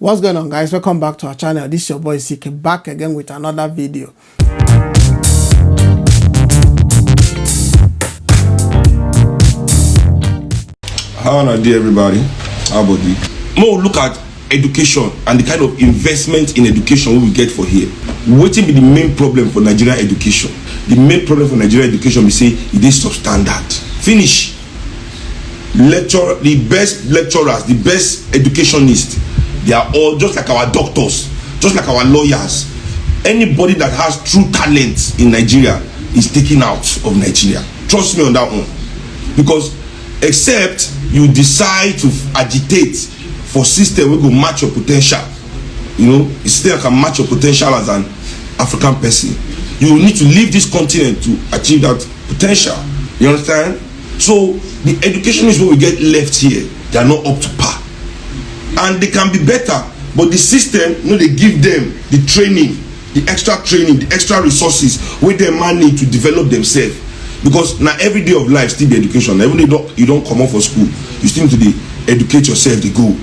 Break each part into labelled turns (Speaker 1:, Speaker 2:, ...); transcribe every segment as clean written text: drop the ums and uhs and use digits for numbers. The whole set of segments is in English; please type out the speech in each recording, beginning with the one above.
Speaker 1: What's going on, guys? Welcome back to our channel. This is your boy Cike, back again with another video.
Speaker 2: How are you, everybody? How about you? More look at education and the kind of investment in education we get for here. What will be the main problem for Nigerian education? The main problem for Nigerian education, we say, it is substandard. Finish. The best lecturers, the best educationists, they are all just like our doctors, just like our lawyers. Anybody that has true talent in Nigeria is taken out of Nigeria. Trust me on that one. Because except you decide to agitate for system we go match your potential, you know, a system can match your potential as an African person, you need to leave this continent to achieve that potential. You understand? So the education is what we get left here. They are not up to par, and they can be better, but the system, you know, they give them the training, the extra training, the extra resources where they man need to develop themselves. Because now every day of life still be education. Every day you don't come out for school, you still need to educate yourself to go.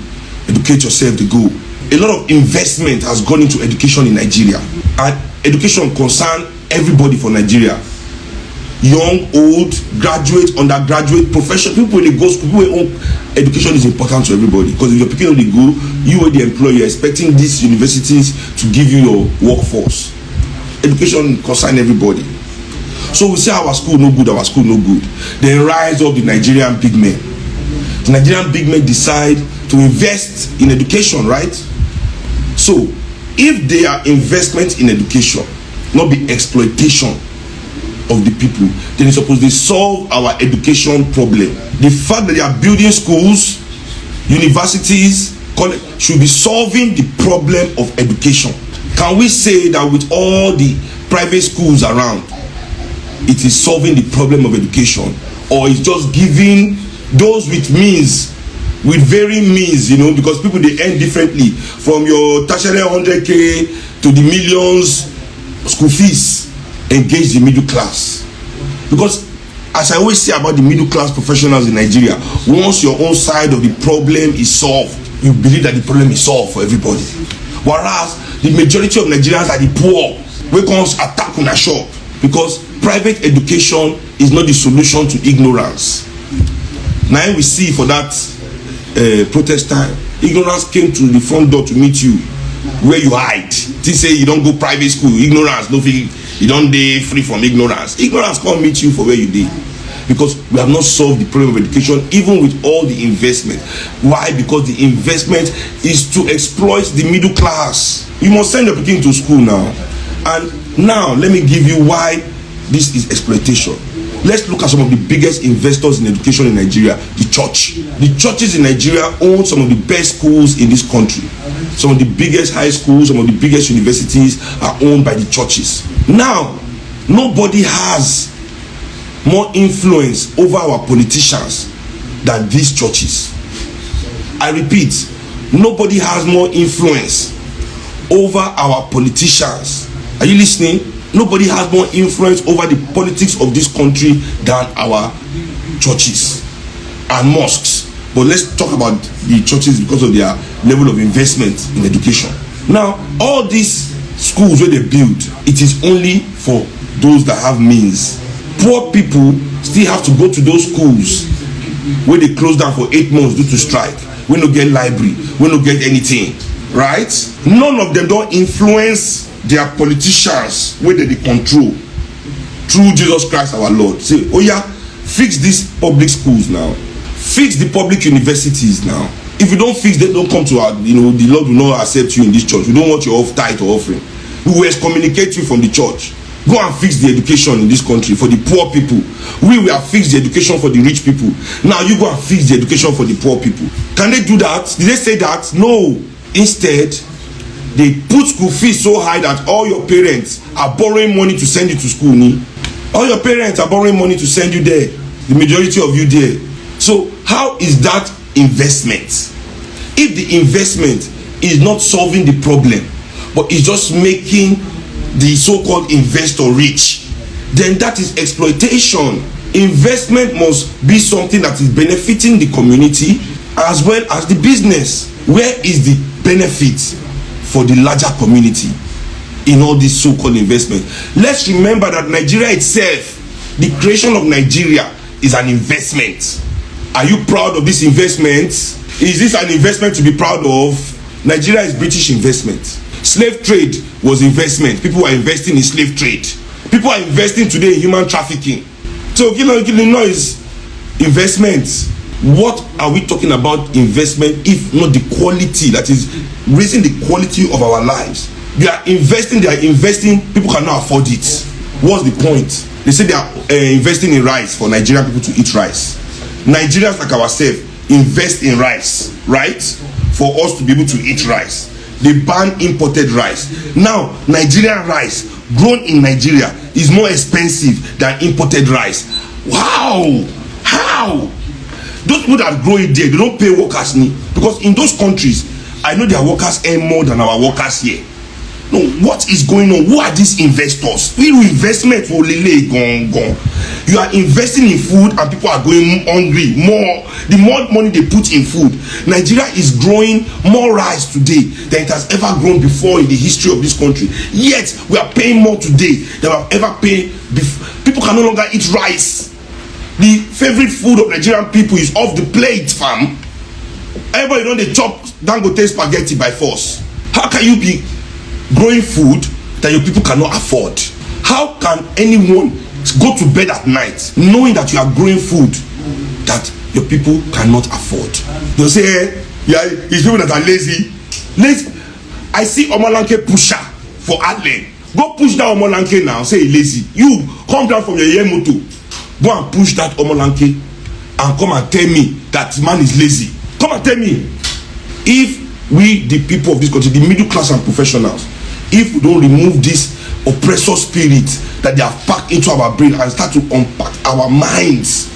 Speaker 2: Educate yourself to go. A lot of investment has gone into education in Nigeria, and education concern everybody for Nigeria. Young, old, graduate, undergraduate, professional, people when they go school, people when education is important to everybody. Because if you're picking up the go, you are the employer, expecting these universities to give you your workforce. Education concern everybody. So we say our school no good, our school no good. Then rise up the Nigerian big men. The Nigerian big men decide to invest in education, right? So if they are investment in education, not be exploitation of the people, then it's supposed to solve our education problem. The fact that they are building schools, universities, college, should be solving the problem of education. Can we say that with all the private schools around, it is solving the problem of education, or it's just giving those with means, with varying means, you know, because people they earn differently, from your tertiary 100k to the millions school fees, engage the middle class. Because as I always say about the middle class professionals in Nigeria, once your own side of the problem is solved, you believe that the problem is solved for everybody. Whereas the majority of Nigerians are the poor, we can't attack on a shop, because private education is not the solution to ignorance. Now we see for that protest time, ignorance came to the front door to meet you where you hide. They say you don't go private school, ignorance, nothing, you don't dey free from ignorance. Ignorance can't meet you for where you dey, because we have not solved the problem of education, even with all the investment. Why? Because the investment is to exploit the middle class. You must send your pikin to school now. And now let me give you why this is exploitation. Let's look at some of the biggest investors in education in Nigeria. The church. The churches in Nigeria own some of the best schools in this country. Some of the biggest high schools, some of the biggest universities are owned by the churches. Now, nobody has more influence over our politicians than these churches. I repeat, nobody has more influence over our politicians. Are you listening? Nobody has more influence over the politics of this country than our churches and mosques. But let's talk about the churches because of their level of investment in education. Now, all these schools where they build, it is only for those that have means. Poor people still have to go to those schools where they close down for 8 months due to strike. We don't get library, we don't get anything, right? None of them don't influence their politicians where they control through Jesus Christ our Lord. Say, oh yeah, fix these public schools now, fix the public universities now. If you don't fix them, don't come to our, you know, the Lord will not accept you in this church. We don't want your tithe or offering. We will excommunicate you from the church. Go and fix the education in this country for the poor people. We will have fixed the education for the rich people. Now you go and fix the education for the poor people. Can they do that? Did they say that? No. Instead, they put school fees so high that all your parents are borrowing money to send you to school. All your parents are borrowing money to send you there. The majority of you there. So how is that investment? If the investment is not solving the problem, but is just making the so-called investor rich, then that is exploitation. Investment must be something that is benefiting the community as well as the business. Where is the benefits for the larger community in all these so-called investments. Let's remember that Nigeria itself, the creation of Nigeria, is an investment. Are you proud of this investment? Is this an investment to be proud of? Nigeria is British investment. Slave trade was investment. People were investing in slave trade. People are investing today in human trafficking. So is investment. What are we talking about investment if not the quality, that is raising the quality of our lives? They are investing, people cannot afford it. What's the point? They say they are investing in rice for Nigerian people to eat rice. Nigerians like ourselves invest in rice, right? For us to be able to eat rice. They ban imported rice. Now, Nigerian rice grown in Nigeria is more expensive than imported rice. Wow! How? Those people that grow it there, they don't pay workers need, because in those countries, I know their workers earn more than our workers here. No, what is going on? Who are these investors? Investment for lele gone. You are investing in food and people are going hungry. The more money they put in food. Nigeria is growing more rice today than it has ever grown before in the history of this country. Yet we are paying more today than we have ever paid before. People can no longer eat rice. The favorite food of Nigerian people is off the plate, fam. Everybody know they chop Dangote spaghetti by force. How can you be growing food that your people cannot afford? How can anyone go to bed at night knowing that you are growing food that your people cannot afford? They'll say, yeah, it's people that are lazy. I see Omolanke pusher for Adlen. Go push that Omolanke now, say lazy. You come down from your moto, go and push that Omolanke and come and tell me that man is lazy. Come and tell me. If we, the people of this country, the middle class and professionals, if we don't remove this oppressor spirit that they have packed into our brain and start to unpack our minds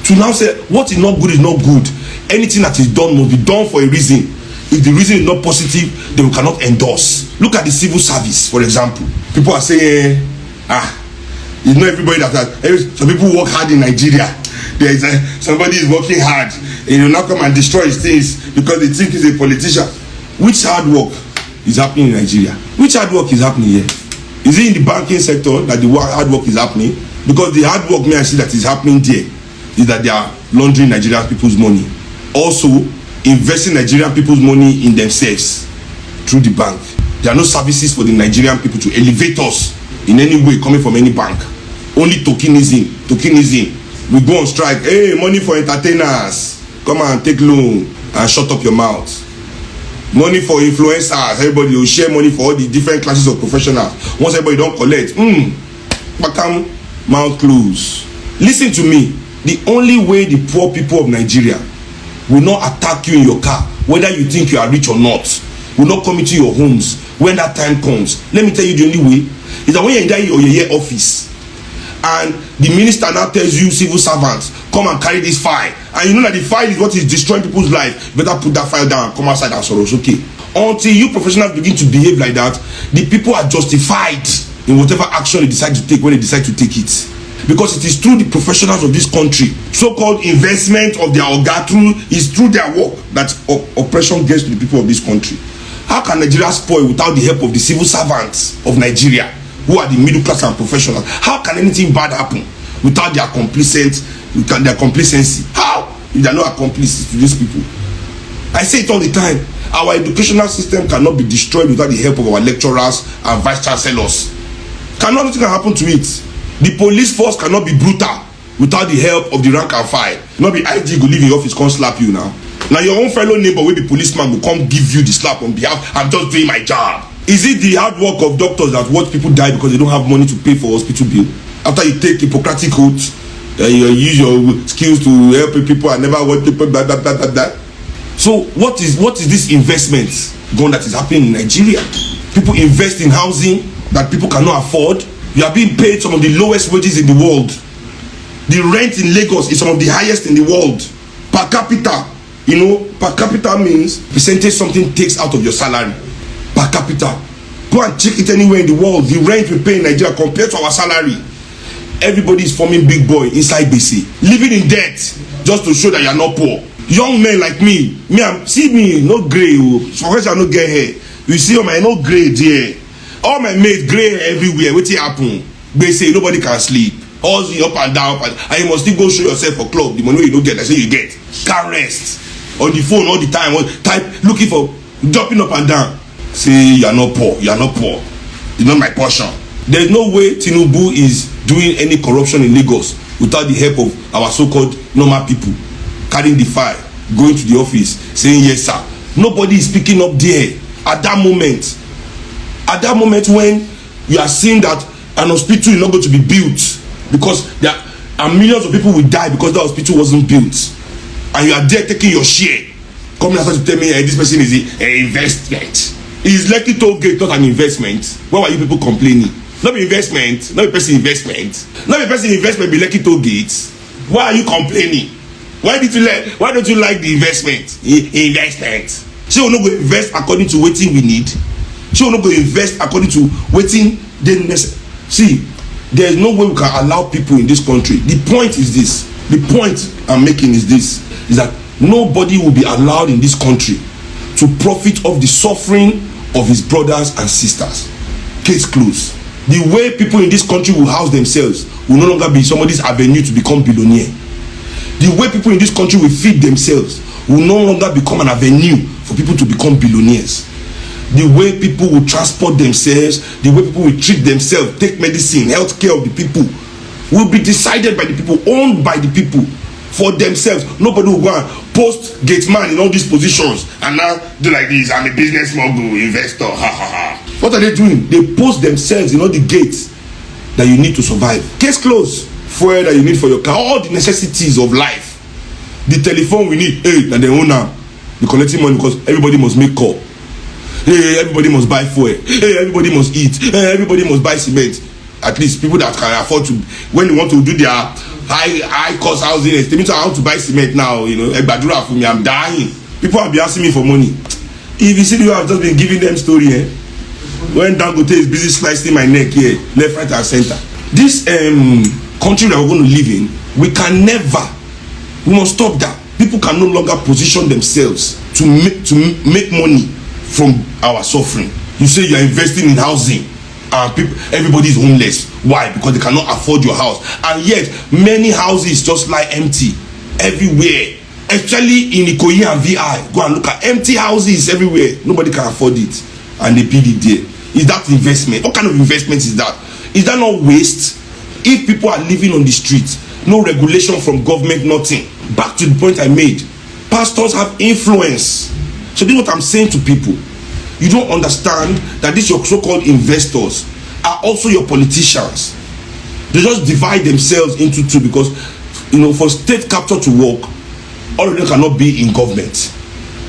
Speaker 2: to now say what is not good is not good. Anything that is done must be done for a reason. If the reason is not positive, then we cannot endorse. Look at the civil service, for example. People are saying, it's not everybody that has. Some people work hard in Nigeria. There is somebody is working hard, and he will not come and destroy his things because they think he's a politician. Which hard work is happening in Nigeria? Which hard work is happening here? Is it in the banking sector that the hard work is happening? Because the hard work may I see that is happening there is that they are laundering Nigerian people's money. Also, investing Nigerian people's money in themselves through the bank. There are no services for the Nigerian people to elevate us in any way coming from any bank. Only tokenism. We go on strike. Hey, money for entertainers. Come and take loan and shut up your mouth. Money for influencers. Everybody will share money for all the different classes of professionals. Once everybody don't collect, become mouth closed. Listen to me. The only way the poor people of Nigeria will not attack you in your car, whether you think you are rich or not, will not come into your homes when that time comes. Let me tell you the only way is that when you're in your office and the minister now tells you, civil servants, come and carry this file, and you know that the file is what is destroying people's life, better put that file down and come outside and sorrow. Okay. Until you professionals begin to behave like that, the people are justified in whatever action they decide to take when they decide to take it. Because it is through the professionals of this country, so-called investment of their organ, is through their work that oppression gets to the people of this country. How can Nigeria spoil without the help of the civil servants of Nigeria, who are the middle class and professionals? How can anything bad happen without their complacency? How? If they are not accomplices to these people. I say it all the time. Our educational system cannot be destroyed without the help of our lecturers and vice chancellors. Nothing can happen to it. The police force cannot be brutal without the help of the rank and file. Not be IG go leave your office, come slap you now. Now your own fellow neighbor will be policeman will come give you the slap on behalf. I'm just doing my job. Is it the hard work of doctors that watch people die because they don't have money to pay for hospital bill? After you take Hippocratic oath, you use your skills to help people and never watch people blah blah blah blah blah. So what is this investment gone that is happening in Nigeria? People invest in housing that people cannot afford. You are being paid some of the lowest wages in the world. The rent in Lagos is some of the highest in the world. Per capita, per capita means percentage something takes out of your salary. Per capita. Go and check it anywhere in the world. The rent we pay in Nigeria compared to our salary. Everybody is forming big boy inside BC. Living in debt just to show that you are not poor. young men like me see me no grey o, for question I no get hair. You see all my no grey there, all my mates grey everywhere. Wetin happen? They say nobody can sleep, hustle up and down, and you must still go show yourself for club. The money you no get, I say you get. Can't rest on the phone all the time, type looking for, jumping up and down. Say you are not poor, it's not my portion. There's no way Tinubu is doing any corruption in Lagos without the help of our so-called normal people carrying the file, going to the office, saying yes sir. Nobody is speaking up there at that moment. At that moment when you are seeing that an hospital is not going to be built because there are millions of people will die because that hospital wasn't built, and you are there taking your share, coming after to tell me this person is an investment. Is Lekki toll gate not an investment? Why were you people complaining? Not be investment, not be person investment, not be person investment, be Lekki toll gates. Why are you complaining? Why don't you like the investment? Investment. She will not go invest according to wetin we need. She will not go invest according to wetin dey necessary. See, there is no way we can allow people in this country. The point is this. The point I'm making is this: is that nobody will be allowed in this country to profit off the suffering of his brothers and sisters. Case closed. The way people in this country will house themselves will no longer be somebody's avenue to become billionaire. The way people in this country will feed themselves will no longer become an avenue for people to become billionaires. The way people will transport themselves, the way people will treat themselves, take medicine, health care of the people, will be decided by the people, owned by the people, for themselves. Nobody will go and post gatesman in all these positions and now do like this. I'm a business mogul, investor, ha ha ha. What are they doing? They post themselves in all the gates that you need to survive. Case closed. Fuel that you need for your car, all the necessities of life. The telephone we need, hey, and the owner be collecting money because everybody must make call. Hey, everybody must buy fuel. Hey, everybody must eat. Hey, everybody must buy cement. At least people that can afford to, when they want to do their high cost housing, they mean to how to buy cement now. You know, Badura for me, I'm dying. People have been asking me for money. If you see the way I've just been giving them story, when Dangote is busy slicing my neck here, left, right, and center. This country that we're going to live in, we must stop that. People can no longer position themselves to make money from our suffering. You say you're investing in housing and everybody is homeless. Why? Because they cannot afford your house, and yet many houses just lie empty everywhere, especially in Ikoyi and VI. Go and look at empty houses everywhere. Nobody can afford it, and they build it there. Is that investment? What kind of investment is that? Is that not waste? If people are living on the streets, no regulation from government, nothing. Back to the point I made, pastors have influence. So this is what I'm saying to people. You don't understand that these your so-called investors are also your politicians. They just divide themselves into two because, you know, for state capture to work, all of them cannot be in government.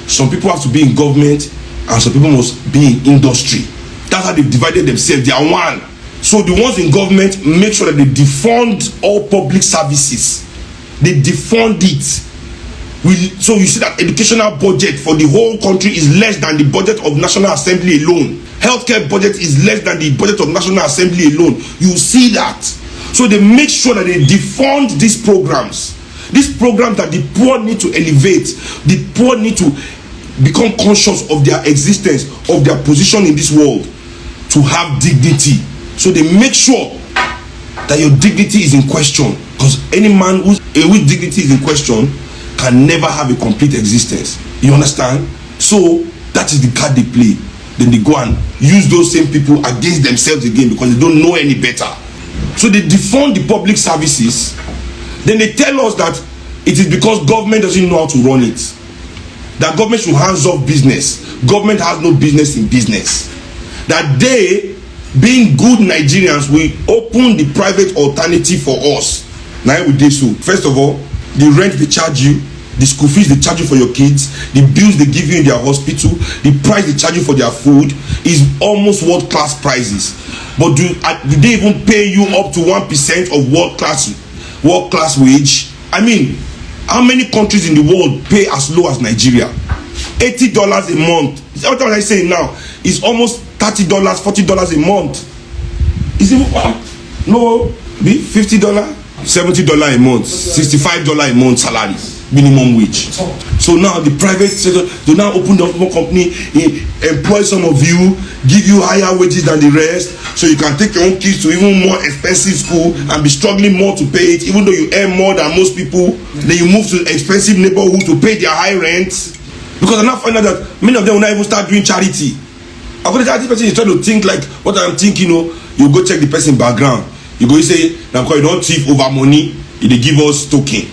Speaker 2: Some people have to be in government and some people must be in industry. That's how they've divided themselves. They are one. So the ones in government make sure that they defund all public services. They defund it. So you see that educational budget for the whole country is less than the budget of National Assembly alone. Healthcare budget is less than the budget of National Assembly alone. You see that. So they make sure that they defund these programs. These programs that the poor need to elevate. The poor need to become conscious of their existence, of their position in this world, to have dignity. So they make sure that your dignity is in question, because any man whose dignity is in question can never have a complete existence. You understand? So that is the card they play. Then they go and use those same people against themselves again because they don't know any better. So they defund the public services. Then they tell us that it is because government doesn't know how to run it. That government should hands off business. Government has no business in business. That they, being good Nigerians, will open the private alternative for us. Now we do so. First of all, the rent they charge you, the school fees they charge you for your kids, the bills they give you in their hospital, the price they charge you for their food is almost world-class prices. But do they even pay you up to 1% of world-class wage? I mean, how many countries in the world pay as low as Nigeria? $80 a month. What am I saying now? It's almost $30, $40 a month. Is it no? $50, $70 a month, $65 a month salaries. minimum wage. So now the private sector, they now open up more company, employ some of you, give you higher wages than the rest, so you can take your own kids to even more expensive school and be struggling more to pay it, even though you earn more than most people. Then you move to expensive neighborhood to pay their high rent, because I now find out that many of them will not even start doing charity. According to this person is trying to think like what I'm thinking. You go check the person background. You go say, now because you don't thief over money, they give us token.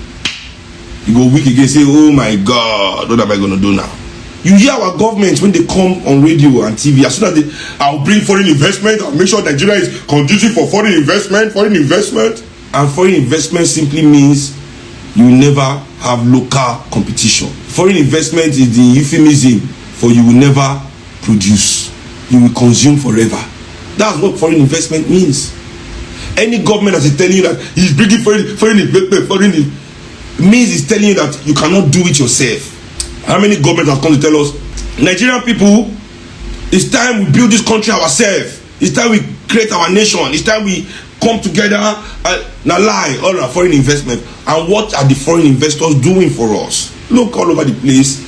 Speaker 2: You go weak again, say, oh my God, what am I going to do now? You hear our government when they come on radio and TV, as soon as I'll bring foreign investment, I'll make sure Nigeria is conducive for foreign investment. And foreign investment simply means you never have local competition. Foreign investment is the euphemism for you will never produce. You will consume forever. That's what foreign investment means. Any government that is telling you that he's bringing foreign investment, means it's telling you that you cannot do it yourself. How many governments have come to tell us, Nigerian people, it's time we build this country ourselves. It's time we create our nation. It's time we come together. Now lie, all our foreign investment. And what are the foreign investors doing for us? Look all over the place.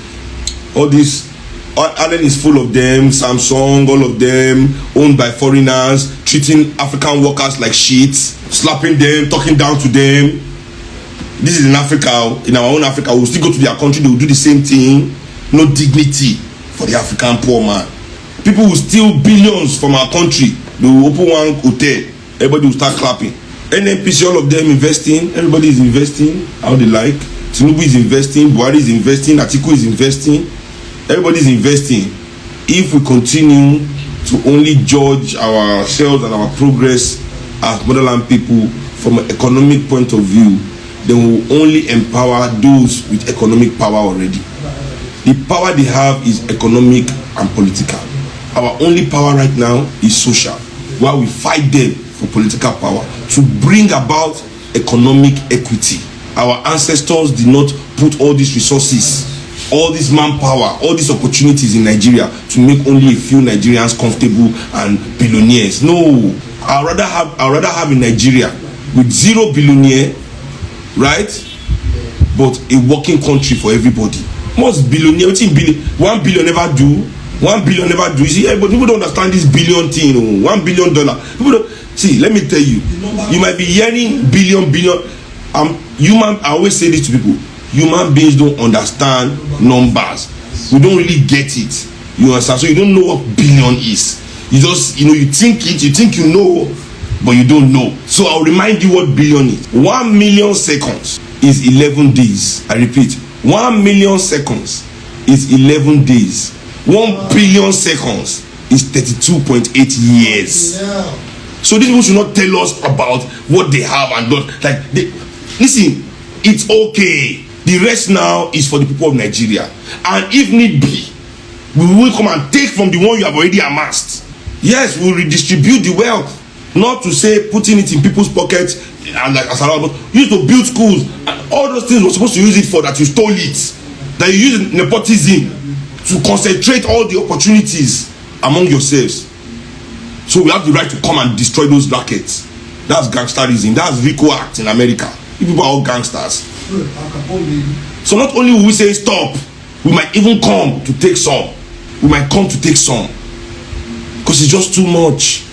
Speaker 2: All this, Allen is full of them. Samsung, all of them owned by foreigners, treating African workers like shit, slapping them, talking down to them. This is in Africa. In our own Africa, we'll still go to their country, they will do the same thing. No dignity for the African poor man. People will steal billions from our country. They will open one hotel, everybody will start clapping. NNPC, all of them investing, everybody is investing how they like. Tinubu is investing, Buhari is investing, Atiku is investing, everybody is investing. If we continue to only judge ourselves and our progress as motherland people from an economic point of view, then we will only empower those with economic power already. The power they have is economic and political. Our only power right now is social, while we fight them for political power to bring about economic equity. Our ancestors did not put all these resources, all this manpower, all these opportunities in Nigeria to make only a few Nigerians comfortable and billionaires. No, I'd rather have in Nigeria with 0 billionaire, right, but a working country for everybody. Most billionaire, 1 billion never do. 1 billion never do. You see, but people don't understand this billion thing. $1 billion. People don't see. Let me tell you, you might be hearing billion. I always say this to people. Human beings don't understand numbers. We don't really get it. You understand? So you don't know what billion is. You just, you think it. You think you know, but you don't know. So I'll remind you what billion is. 1 million seconds is 11 days. I repeat, 1 million seconds is 11 days. 1 billion seconds is 32.8 years. So these people should not tell us about what they have and not. Listen, it's okay. The rest now is for the people of Nigeria. And if need be, we will come and take from the one you have already amassed. Yes, we'll redistribute the wealth. Not to say putting it in people's pockets and used to build schools and all those things we're supposed to use it for, that you stole it, that you use nepotism to concentrate all the opportunities among yourselves. So we have the right to come and destroy those rackets. That's gangsterism. That's RICO Act in America. You people are all gangsters. So not only will we say stop, we might even come to take some. Because it's just too much.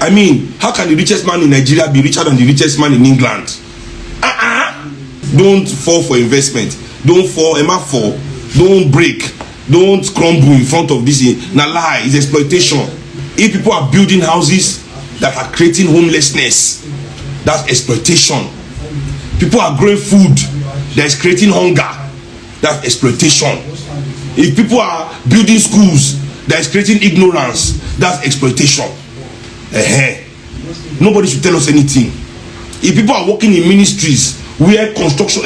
Speaker 2: I mean, how can the richest man in Nigeria be richer than the richest man in England? Don't fall for investment. Don't fall, don't break. Don't crumble in front of this. Now lie, it's exploitation. If people are building houses that are creating homelessness, that's exploitation. People are growing food that is creating hunger, that's exploitation. If people are building schools that is creating ignorance, that's exploitation. Nobody should tell us anything. If people are working in ministries where construction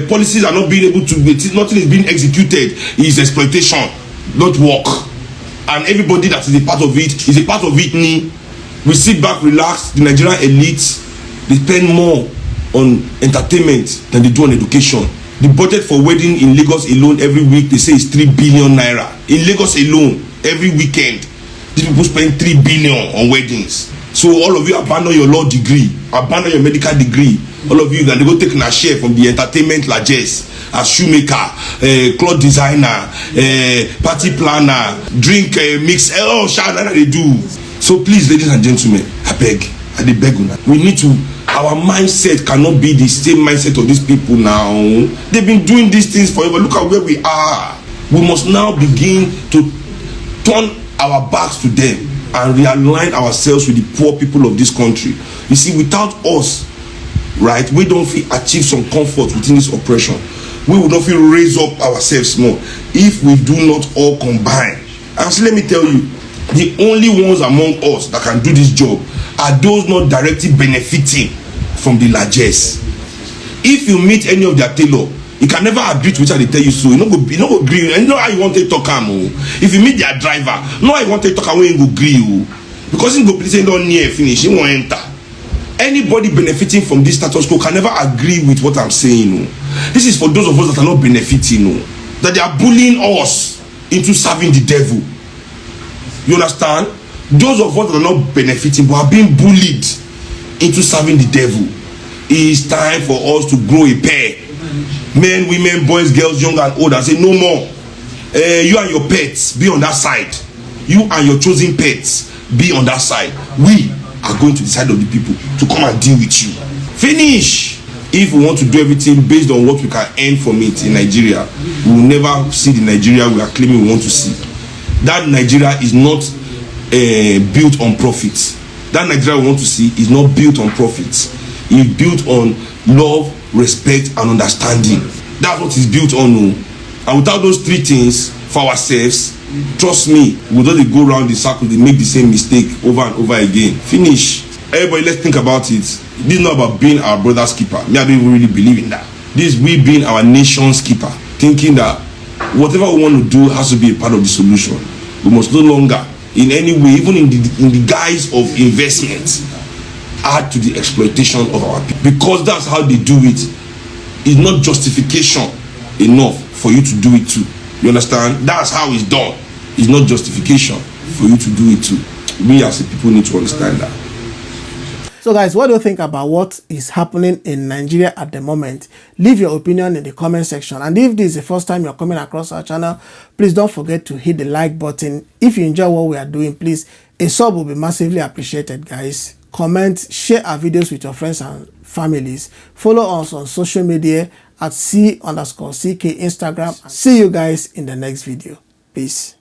Speaker 2: policies are not being able to, nothing is being executed, is exploitation, not work. And everybody that is a part of it is a part of it. We sit back, relax. The Nigerian elites, they spend more on entertainment than they do on education. The budget for wedding in Lagos alone every week, they say, is 3 billion naira. In Lagos alone, every weekend, these people spend 3 billion on weddings. So all of you abandon your law degree, abandon your medical degree, All of you that they go take a share from the entertainment largesse as shoemaker, cloth designer, party planner, drink mix, shout that they do. So please, ladies and gentlemen, I beg una. We need to, our mindset cannot be the same mindset of these people now. They've been doing these things forever. Look at where we are. We must now begin to turn our backs to them and realign ourselves with the poor people of this country. You see, without us, right, we don't feel achieve some comfort within this oppression. We will not feel raise up ourselves more if we do not all combine. And so let me tell you, the only ones among us that can do this job are those not directly benefiting from the largesse. If you meet any of their tailor, you can never agree to which they tell you so. You know go agree. And you know how you want to talk am. If you meet their driver, know how you want to talk am when you go agree. Because you go say don't near finish, you won't enter. Anybody benefiting from this status quo can never agree with what I'm saying. This is for those of us that are not benefiting. That they are bullying us into serving the devil. You understand? Those of us that are not benefiting but are being bullied into serving the devil. It is time for us to grow a pair. Men, women, boys, girls, young and old, and say no more. You and your pets be on that side. You and your chosen pets be on that side. We are going to the side of the people to come and deal with you. Finish. If we want to do everything based on what we can earn from it in Nigeria, we will never see the Nigeria we are claiming we want to see. That Nigeria is not built on profits. That Nigeria we want to see is not built on profits. It's built on love, respect, and understanding. That's what it's built on. And without those three things for ourselves, trust me, we don't go around the circle, they make the same mistake over and over again. Finish. Everybody, let's think about it. This is not about being our brother's keeper. Me, I don't even really believe in that. This is we being our nation's keeper, thinking that whatever we want to do has to be a part of the solution. We must no longer, in any way, even in the guise of investment, add to the exploitation of our people. Because that's how they do it. It's not justification enough for you to do it too. You understand? That's how it's done. It's not justification for you to do it too. We as a people need to understand that.
Speaker 1: So guys, what do you think about what is happening in Nigeria at the moment? Leave your opinion in the comment section. And if this is the first time you're coming across our channel, please don't forget to hit the like button. If you enjoy what we are doing, please, a sub will be massively appreciated, guys. Comment, share our videos with your friends and families. Follow us on social media at C_Cike Instagram. See you guys in the next video. Peace.